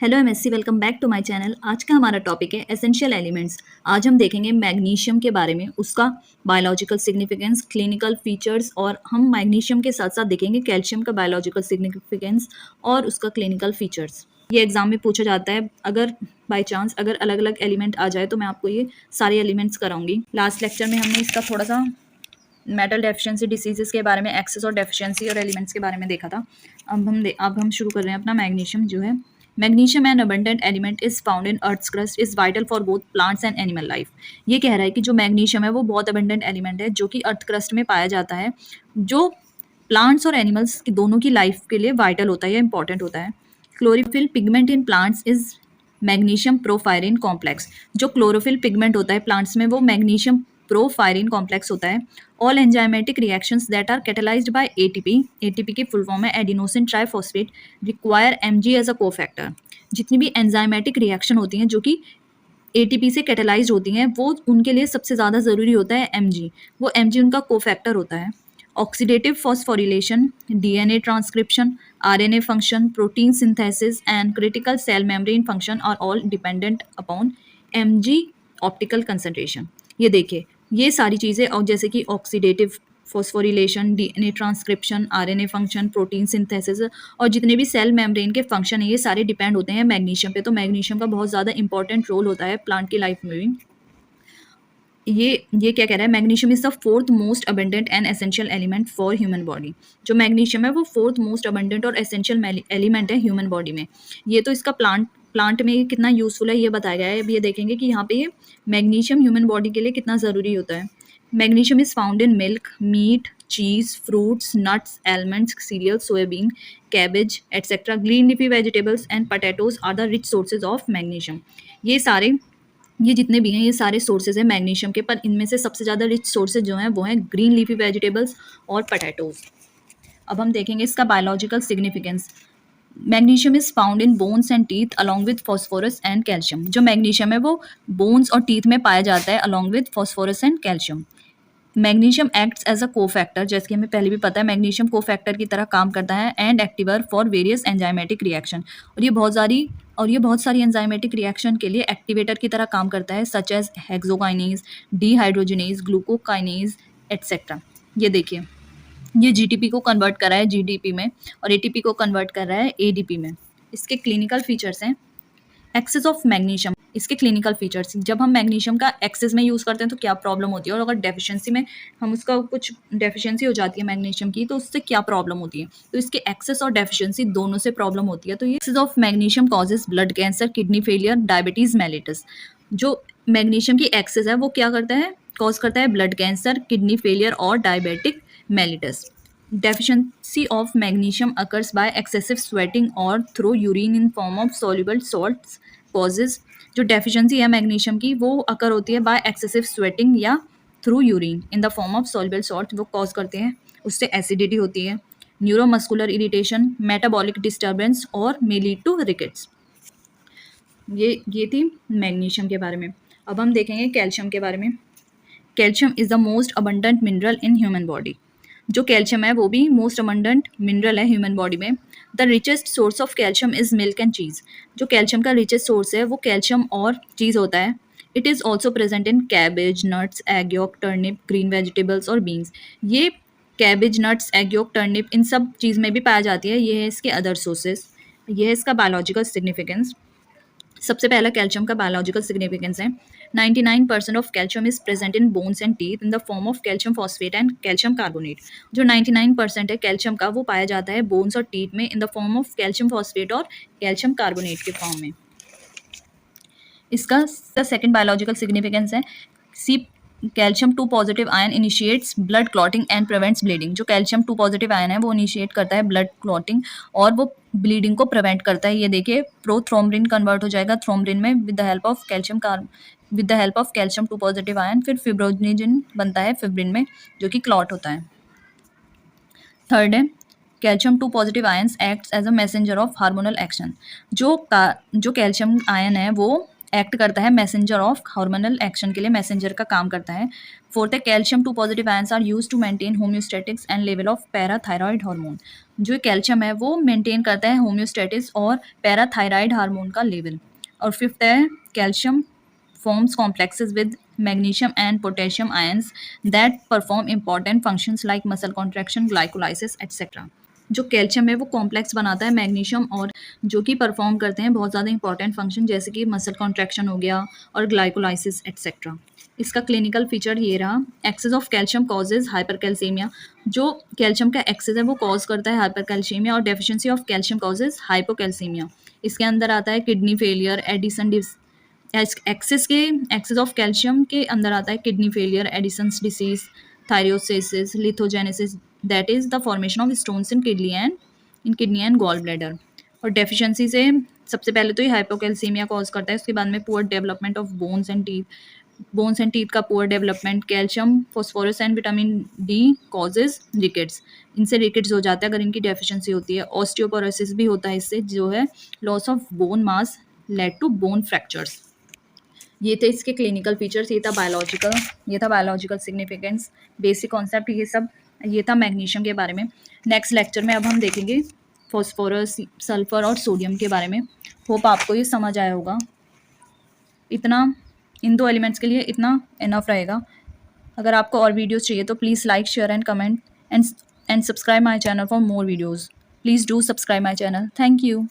Hello MSc, welcome back to my channel. आज का हमारा टॉपिक है एसेंशियल एलिमेंट्स। आज हम देखेंगे मैग्नीशियम के बारे में, उसका बायोलॉजिकल सिग्निफिकेंस, क्लिनिकल फीचर्स, और हम मैग्नीशियम के साथ साथ देखेंगे कैल्शियम का बायोलॉजिकल सिग्निफिकेंस और उसका क्लिनिकल फीचर्स। ये एग्जाम में पूछा जाता है। अगर बाई चांस अगर अलग अलग एलिमेंट आ जाए तो मैं आपको ये सारे एलिमेंट्स कराऊंगी। लास्ट लेक्चर में हमने इसका थोड़ा सा मेटल डेफिशिएंसी डिसीजेस के बारे में, एक्सेस और डेफिशिएंसी और एलिमेंट्स के बारे में देखा था। अब हम शुरू कर रहे हैं अपना मैग्नीशियम जो है। Magnesium an abundant element is found in earth's crust, is vital for both plants and animal life. ये कह रहा है कि जो मैग्नीशियम है वो बहुत अबंडेंट एलिमेंट है जो कि अर्थ क्रस्ट में पाया जाता है, जो प्लांट्स और एनिमल्स की दोनों की लाइफ के लिए वाइटल होता है या इंपॉर्टेंट होता है। Chlorophyll pigment in plants is magnesium porphyrin complex. जो क्लोरोफिल पिगमेंट होता है प्लांट्स में वो मैग्नीशियम प्रोफायरिन कॉम्प्लेक्स होता है। All enzymatic reactions that are catalysed by ATP, ATP की फुल फॉर्म है adenosine triphosphate, require MG as a cofactor. जितनी भी एंजाइमेटिक रिएक्शन होती हैं जो कि एटीपी से कैटेलाइज होती हैं, वो उनके लिए सबसे ज़्यादा ज़रूरी होता है एमजी। वो एमजी उनका कोफैक्टर होता है। Oxidative phosphorylation, DNA transcription, RNA function, protein synthesis and critical cell membrane function are all dependent upon MG optical concentration. ये देखिए, ये सारी चीज़ें, और जैसे कि oxidative phosphorylation, DNA transcription, RNA function, protein synthesis और जितने भी सेल मेम्ब्रेन के फंक्शन है, ये सारे डिपेंड होते हैं मैग्नीशियम पे। तो मैग्नीशियम का बहुत ज़्यादा इंपॉर्टेंट रोल होता है प्लांट की लाइफ में भी। ये क्या कह रहा है, magnesium is the fourth most abundant and essential element for human body. जो मैग्नीशियम है वो फोर्थ मोस्ट अबंडेंट और एसेंशियल एलिमेंट है ह्यूमन बॉडी में। ये तो इसका प्लांट में कितना यूजफुल है ये बताया गया है। अब ये देखेंगे कि यहाँ पे ये मैग्नीशियम ह्यूमन बॉडी के लिए कितना ज़रूरी होता है। Magnesium is found in milk, meat, cheese, fruits, nuts, almonds, cereal, soybean, cabbage, etc. Green leafy vegetables and potatoes are the rich sources of magnesium. ये जितने भी हैं ये सारे सोर्सेज हैं मैग्नीशियम के, पर इनमें से सबसे ज़्यादा रिच सोर्सेज जो हैं वो हैं ग्रीन लीफी वेजिटेबल्स और पोटैटोज। अब हम देखेंगे इसका biological significance. Magnesium is found in bones and teeth along with phosphorus and calcium. जो मैग्नीशियम है वो बोन्स और टीथ में पाया जाता है along with phosphorus and calcium. Magnesium acts as a cofactor, जैसे कि हमें पहले भी पता है मैग्नीशियम कोफैक्टर की तरह काम करता है, and activator for various enzymatic reaction. और ये बहुत सारी एंजाइमेटिक रिएक्शन के लिए एक्टिवेटर की तरह काम करता है, such as hexokinase, dehydrogenase, glucokinase etcetera. ये देखिए, ये जीटीपी को कन्वर्ट कर रहा है जीडीपी में और एटीपी को कन्वर्ट कर रहा है एडीपी में। इसके क्लिनिकल फीचर्स हैं एक्सेस ऑफ मैग्नीशियम। इसके क्लिनिकल फीचर्स, जब हम मैग्नीशियम का एक्सेस में यूज़ करते हैं तो क्या प्रॉब्लम होती है, और अगर डेफिशिएंसी में हम उसका कुछ डेफिशिएंसी हो जाती है मैग्नीशियम की तो उससे क्या प्रॉब्लम होती है। तो इसके एक्सेस और डेफिशिएंसी दोनों से प्रॉब्लम होती है। तो ये excess of magnesium causes blood cancer, kidney failure, diabetes mellitus. जो मैग्नीशियम की एक्सेस है वो क्या करता है, कॉज करता है ब्लड कैंसर, किडनी फेलियर और diabetic mellitus. Deficiency of magnesium occurs by excessive sweating or through urine in form of soluble salts causes। जो डेफिशिएंसी है मैग्नीशियम की वो अकर होती है बाय एक्सेसिव स्वेटिंग या through urine in the form of soluble salt, वो cause करते हैं, उससे एसिडिटी होती है, न्यूरोमस्कुलर इरिटेशन, मेटाबॉलिक डिस्टर्बेंस और मे लीड टू रिकेट्स। ये थी मैग्नीशियम के बारे में। अब हम देखेंगे कैल्शियम के बारे में। Calcium is the most abundant mineral in human body. जो कैल्शियम है वो भी मोस्ट अबंडेंट मिनरल है ह्यूमन बॉडी में। The richest source of calcium is milk and cheese. जो कैल्शियम का रिचेस्ट सोर्स है वो कैल्शियम और चीज़ होता है। It is also present in cabbage, nuts, egg yolk, turnip, green vegetables और बीन्स। ये cabbage, nuts, egg yolk, turnip इन सब चीज़ में भी पाया जाती है। ये है इसके अदर सोर्सेज। ये है इसका बायोलॉजिकल सिग्निफिकेंस। सबसे पहला कैल्शियम का बायोलॉजिकल सिग्निफिकेंस है 99% of calcium is present in bones and teeth in the form of calcium phosphate and calcium carbonate. जो 99% है कैल्शियम का वो पाया जाता है बोन्स और टीथ में in the form of calcium phosphate और कैल्शियम कार्बोनेट के फॉर्म में। इसका सेकंड बायोलॉजिकल सिग्निफिकेंस है C calcium 2 positive ion initiates blood clotting and prevents bleeding. जो कैल्शियम 2 पॉजिटिव आयन है वो इनिशिएट करता है ब्लड क्लॉटिंग और वो ब्लीडिंग को प्रिवेंट करता है। ये देखिए, प्रोथ्रोम्बिन कन्वर्ट हो जाएगा थ्रोम्बिन में with the help of calcium 2 positive ion. फिर फिब्रोजिन बनता है फिब्रिन में जो कि क्लॉट होता है। थर्ड है calcium 2 positive ions acts as a messenger of hormonal action. जो कैल्शियम आयन है वो एक्ट करता है मैसेंजर ऑफ हार्मोनल एक्शन के लिए मैसेंजर का काम करता है। फोर्थ है calcium 2 positive ions are used to maintain homeostatics and level of parathyroid hormone. जो कैल्शियम है वो मेंटेन करता है होम्योस्टैटिक्स और पैराथायरॉयड हार्मोन का लेवल। और फिफ्थ है calcium forms complexes with magnesium and potassium ions that perform important functions like muscle contraction, glycolysis, etc. जो कैल्शियम है वो कॉम्प्लेक्स बनाता है मैग्नीशियम और जो कि परफॉर्म करते हैं बहुत ज़्यादा इंपॉर्टेंट फंक्शन जैसे कि मसल कॉन्ट्रैक्शन हो गया और ग्लाइकोलाइसिस एट्सेट्रा। इसका क्लिनिकल फीचर ये रहा, excess of calcium causes hypercalcaemia. जो कैल्शियम का एक्सेस है वो कॉज करता है हाइपरकैल्सीमिया और deficiency of calcium causes hypocalcaemia. इसके अंदर आता है kidney failure, Addison excess of calcium के अंदर आता है kidney failure, Addison's disease, thyrosis, lithogenesis, that is the formation of stones in kidney and gall bladder. और डेफिशिएंसी से सबसे पहले तो ये हाइपोकैल्सीमिया कॉज करता है, उसके बाद में poor development of bones and teeth का poor development. Calcium, phosphorus and vitamin D causes rickets, इनसे रिकेट्स हो जाता है अगर इनकी डेफिशिएंसी होती है। ऑस्टियोपोरोसिस भी होता है इससे, जो है loss of bone mass led to bone fractures. ये थे इसके क्लिनिकल फीचर्स, ये था बायोलॉजिकल सिग्निफिकेंस, बेसिक कॉन्सेप्ट ये सब, ये था मैग्नीशियम के बारे में। नेक्स्ट लेक्चर में अब हम देखेंगे फॉस्फोरस, सल्फर और सोडियम के बारे में। होप आपको ये समझ आया होगा। इतना इन 2 एलिमेंट्स के लिए इतना इनफ रहेगा। अगर आपको और वीडियोस चाहिए तो please like, share and comment and subscribe my channel for more videos. Please do subscribe my channel. Thank you.